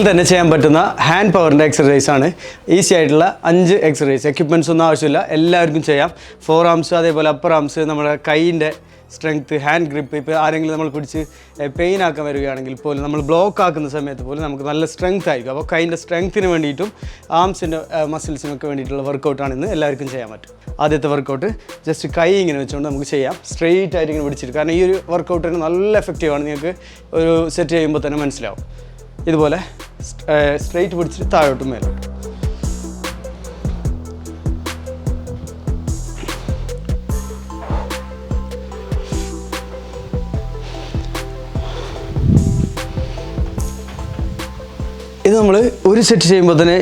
തന്നെ ചെയ്യാൻ പറ്റുന്ന ഹാൻഡ് പവറിൻ്റെ എക്സസൈസാണ്. ഈസി ആയിട്ടുള്ള 5 എക്സസൈസ്. എക്യുപ്മെൻറ്റ്സ് ഒന്നും ആവശ്യമില്ല, എല്ലാവർക്കും ചെയ്യാം. ഫോർ ആംസ് അതേപോലെ അപ്പർ ആംസ്, നമ്മുടെ കൈയിൻ്റെ സ്ട്രെങ്ത്ത്, ഹാൻഡ് ഗ്രിപ്പ്. ഇപ്പോൾ ആരെങ്കിലും നമ്മൾ പിടിച്ച് പെയിൻ ആക്കാൻ വരികയാണെങ്കിൽ പോലും നമ്മൾ ബ്ലോക്ക് ആക്കുന്ന സമയത്ത് പോലും നമുക്ക് നല്ല സ്ട്രെങ്ത് ആയിരിക്കും. അപ്പോൾ കൈയിൻ്റെ സ്ട്രെങ്ത്തിന് വേണ്ടിയിട്ടും ആംസിൻ്റെ മസിൽസിനൊക്കെ വേണ്ടിയിട്ടുള്ള വർക്കൗട്ടാണ് ഇന്ന് എല്ലാവർക്കും ചെയ്യാൻ പറ്റും. ആദ്യത്തെ വർക്കൗട്ട് ജസ്റ്റ് കൈ ഇങ്ങനെ വെച്ചുകൊണ്ട് നമുക്ക് ചെയ്യാം. സ്ട്രെയിറ്റ് ആയിട്ട് ഇങ്ങനെ പിടിച്ചിട്ട്, കാരണം ഈ ഒരു വർക്കൗട്ടിന് നല്ല എഫക്റ്റീവാണ്. നിങ്ങൾക്ക് ഒരു സെറ്റ് ചെയ്യുമ്പോൾ തന്നെ മനസ്സിലാവും. ഇതുപോലെ സ്ട്രെയിറ്റ് പിടിച്ചിട്ട് താഴോട്ടും മേലോട്ടും. ഇത് നമ്മൾ ഒരു സെറ്റ് ചെയ്യുമ്പോൾ തന്നെ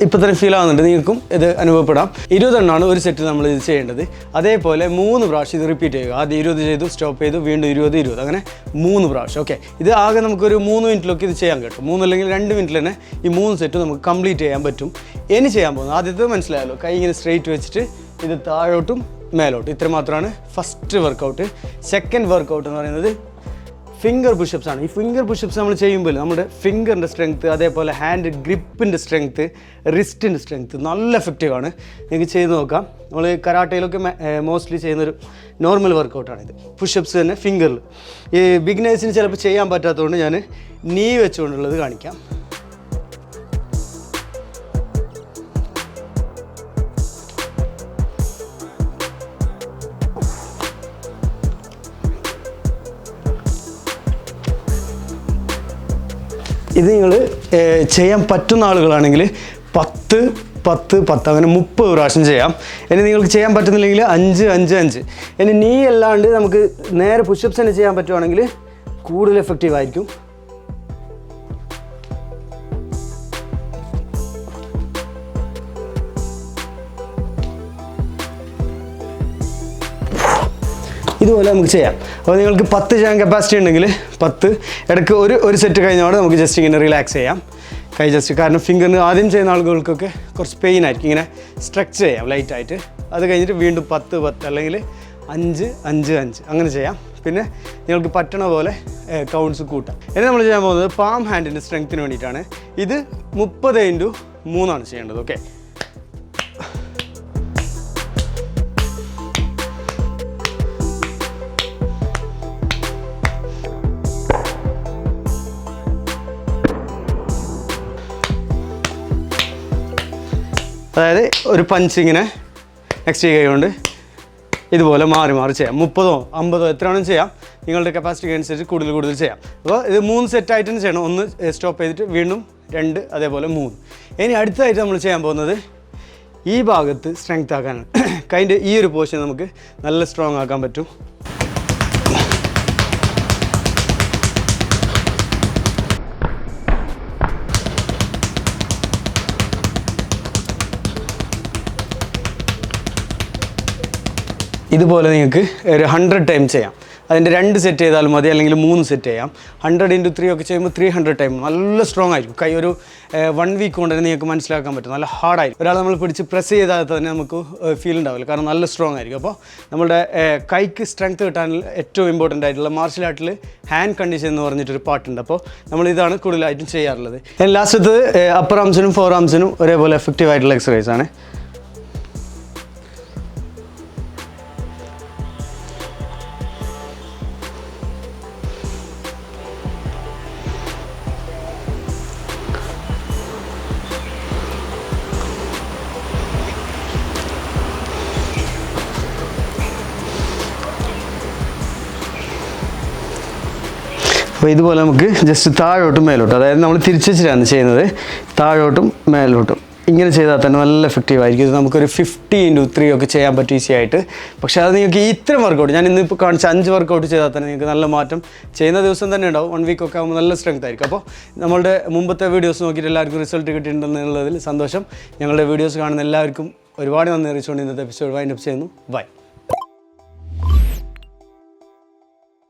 ഇപ്പോൾ തന്നെ ഫീൽ ആവുന്നുണ്ട്, നിങ്ങൾക്കും ഇത് അനുഭവപ്പെടാം. 20 എണ്ണമാണ് ഒരു സെറ്റ് നമ്മൾ ഇത് ചെയ്യേണ്ടത്. അതേപോലെ 3 പ്രാവശ്യം ഇത് റിപ്പീറ്റ് ചെയ്യുക. ആദ്യം 20 ചെയ്തു, സ്റ്റോപ്പ് ചെയ്തു, വീണ്ടും 20, അങ്ങനെ 3 പ്രാവശ്യം. ഓക്കെ, ഇത് ആകെ നമുക്കൊരു 3 മിനിറ്റിലൊക്കെ ഇത് ചെയ്യാൻ കിട്ടും. 3 അല്ലെങ്കിൽ 2 മിനിറ്റിൽ തന്നെ ഈ 3 സെറ്റ് നമുക്ക് കംപ്ലീറ്റ് ചെയ്യാൻ പറ്റും. ഇനി ചെയ്യാൻ പോകുന്നത്, ആദ്യത്തെ മനസ്സിലായല്ലോ, കൈ ഇങ്ങനെ സ്ട്രെയിറ്റ് വെച്ചിട്ട് ഇത് താഴോട്ടും മേലോട്ടും. ഇത്ര മാത്രമാണ് ഫസ്റ്റ് വർക്കൗട്ട്. സെക്കൻഡ് വർക്കൗട്ട് എന്ന് പറയുന്നത് ഫിംഗർ പുഷപ്സ് ആണ്. ഈ ഫിംഗർ പുഷപ്സ് നമ്മൾ ചെയ്യുമ്പോൾ നമ്മുടെ ഫിംഗറിൻ്റെ സ്ട്രെങ്ത്ത്, അതേപോലെ ഹാൻഡ് ഗ്രിപ്പിൻ്റെ സ്ട്രെങ്ത്ത്, റിസ്റ്റിൻ്റെ സ്ട്രെങ്ത്ത് നല്ല എഫക്റ്റീവാണ്. നിങ്ങൾക്ക് ചെയ്ത് നോക്കാം. നമ്മൾ കരാട്ടയിലൊക്കെ മോസ്റ്റ്ലി ചെയ്യുന്നൊരു നോർമൽ വർക്കൗട്ടാണിത്. പുഷപ്സ് തന്നെ ഫിംഗറിൽ. ഈ ബിഗിനേഴ്സിന് ചിലപ്പോൾ ചെയ്യാൻ പറ്റാത്തതുകൊണ്ട് ഞാൻ നീ വെച്ചുകൊണ്ടുള്ളത് കാണിക്കാം. ഇത് നിങ്ങൾ ചെയ്യാൻ പറ്റുന്ന ആളുകളാണെങ്കിൽ 10, 10, 10 അങ്ങനെ 30 പ്രാവശ്യം ചെയ്യാം. ഇനി നിങ്ങൾക്ക് ചെയ്യാൻ പറ്റുന്നില്ലെങ്കിൽ 5, 5, 5. ഇനി നീ അല്ലാണ്ട് നമുക്ക് നേരെ പുഷപ്സ് തന്നെ ചെയ്യാൻ പറ്റുവാണെങ്കിൽ കൂടുതൽ എഫക്റ്റീവ് ആയിരിക്കും. ഇതുപോലെ നമുക്ക് ചെയ്യാം. അപ്പോൾ നിങ്ങൾക്ക് 10 ചെയ്യാൻ കപ്പാസിറ്റി ഉണ്ടെങ്കിൽ 10, ഇടയ്ക്ക് ഒരു സെറ്റ് കഴിഞ്ഞാൽ നമുക്ക് ജസ്റ്റ് ഇങ്ങനെ റിലാക്സ് ചെയ്യാം കൈ ജസ്റ്റ്. കാരണം ഫിംഗറിന് ആദ്യം ചെയ്യുന്ന ആളുകൾക്കൊക്കെ കുറച്ച് പെയിൻ ആയിരിക്കും. ഇങ്ങനെ സ്ട്രെച്ച് ചെയ്യാം ലൈറ്റായിട്ട്. അത് കഴിഞ്ഞിട്ട് വീണ്ടും 10, 10 അല്ലെങ്കിൽ 5, 5, 5 അങ്ങനെ ചെയ്യാം. പിന്നെ നിങ്ങൾക്ക് പറ്റണ പോലെ കൗണ്ട്സ് കൂട്ടാം. ഇനി നമ്മൾ ചെയ്യാൻ പോകുന്നത് പാം ഹാൻഡിൻ്റെ സ്ട്രെങ്ത്തിന് വേണ്ടിയിട്ടാണ്. ഇത് 30x3 ചെയ്യേണ്ടത്. ഓക്കെ, അതായത് ഒരു പഞ്ച് ഇങ്ങനെ നെക്സ്റ്റ് കൈകൊണ്ട് ഇതുപോലെ മാറി മാറി ചെയ്യാം. 30, 50 എത്ര വേണം ചെയ്യാം. നിങ്ങളുടെ കപ്പാസിറ്റിക്ക് അനുസരിച്ച് കൂടുതൽ ചെയ്യാം. അപ്പോൾ ഇത് 3 സെറ്റായിട്ട് തന്നെ ചെയ്യണം. 1 സ്റ്റോപ്പ് ചെയ്തിട്ട് വീണ്ടും 2, അതേപോലെ 3. ഇനി അടുത്തതായിട്ട് നമ്മൾ ചെയ്യാൻ പോകുന്നത് ഈ ഭാഗത്ത് സ്ട്രെങ്ത് ആക്കാനാണ്. കൈൻ്റെ ഈ ഒരു പോർഷൻ നമുക്ക് നല്ല സ്ട്രോങ് ആക്കാൻ പറ്റും. ഇതുപോലെ നിങ്ങൾക്ക് ഒരു 100 ടൈം ചെയ്യാം. അതിൻ്റെ 2 സെറ്റ് ചെയ്താലും മതി, അല്ലെങ്കിൽ 3 സെറ്റ് ചെയ്യാം. 100x3 ഒക്കെ ചെയ്യുമ്പോൾ 300 ടൈം നല്ല സ്ട്രോങ് ആയിരിക്കും. കൈ ഒരു 1 വീക്ക് കൊണ്ട് തന്നെ നിങ്ങൾക്ക് മനസ്സിലാക്കാൻ പറ്റും. നല്ല ഹാർഡായിരിക്കും. ഒരാൾ നമ്മൾ പിടിച്ച് പ്രസ് ചെയ്താൽ തന്നെ നമുക്ക് ഫീൽ ഉണ്ടാവില്ല, കാരണം നല്ല സ്ട്രോങ് ആയിരിക്കും. അപ്പോൾ നമ്മുടെ കൈക്ക് സ്ട്രെങ്ത് കിട്ടാൻ ഏറ്റവും ഇമ്പോർട്ടൻ്റ് ആയിട്ടുള്ള മാർഷൽ ആർട്ടിൽ ഹാൻഡ് കണ്ടീഷൻ എന്ന് പറഞ്ഞിട്ടൊരു പാട്ടുണ്ട്. അപ്പോൾ നമ്മളിതാണ് കൂടുതലായിട്ടും ചെയ്യാറുള്ളത്. ലാസ്റ്റത്ത് അപ്പർ ആംസിനും ഫോർ ആംസിനും ഒരേപോലെ എഫക്റ്റീവ് ആയിട്ടുള്ള എക്സസൈസാണ്. അപ്പോൾ ഇതുപോലെ നമുക്ക് ജസ്റ്റ് താഴോട്ടും മേലോട്ടും, അതായത് നമ്മൾ തിരിച്ച് വെച്ചിട്ടാണ് ചെയ്യുന്നത്. താഴോട്ടും മേലോട്ടും ഇങ്ങനെ ചെയ്താൽ തന്നെ നല്ല എഫക്റ്റീവ് ആയിരിക്കും. ഇത് നമുക്കൊരു 50x3 ഒക്കെ ചെയ്യാൻ പറ്റും ഈസി ആയിട്ട്. പക്ഷേ അത് നിങ്ങൾക്ക് ഇത്രയും വർക്കൗട്ട്, ഞാൻ ഇന്നിപ്പോൾ കാണിച്ച 5 വർക്കൗട്ട് ചെയ്താൽ തന്നെ നിങ്ങൾക്ക് നല്ല മാറ്റം ചെയ്യുന്ന ദിവസം തന്നെ ഉണ്ടാവും. 1 വീക്ക് ഒക്കെ ആകുമ്പോൾ നല്ല സ്ട്രെങ്ത് ആയിരിക്കും. അപ്പോൾ നമ്മളുടെ മുമ്പത്തെ വീഡിയോസ് നോക്കിയിട്ട് എല്ലാവർക്കും റിസൾട്ട് കിട്ടിയിട്ടുണ്ടെന്നുള്ളതിൽ സന്തോഷം. ഞങ്ങളുടെ വീഡിയോസ് കാണുന്ന എല്ലാവർക്കും ഒരുപാട് നന്ദി അറിയിച്ചുകൊണ്ട് ഇന്നത്തെ എപ്പിസോഡ് വൈൻഡ് അപ്പ് ചെയ്യുന്നു. ബൈ.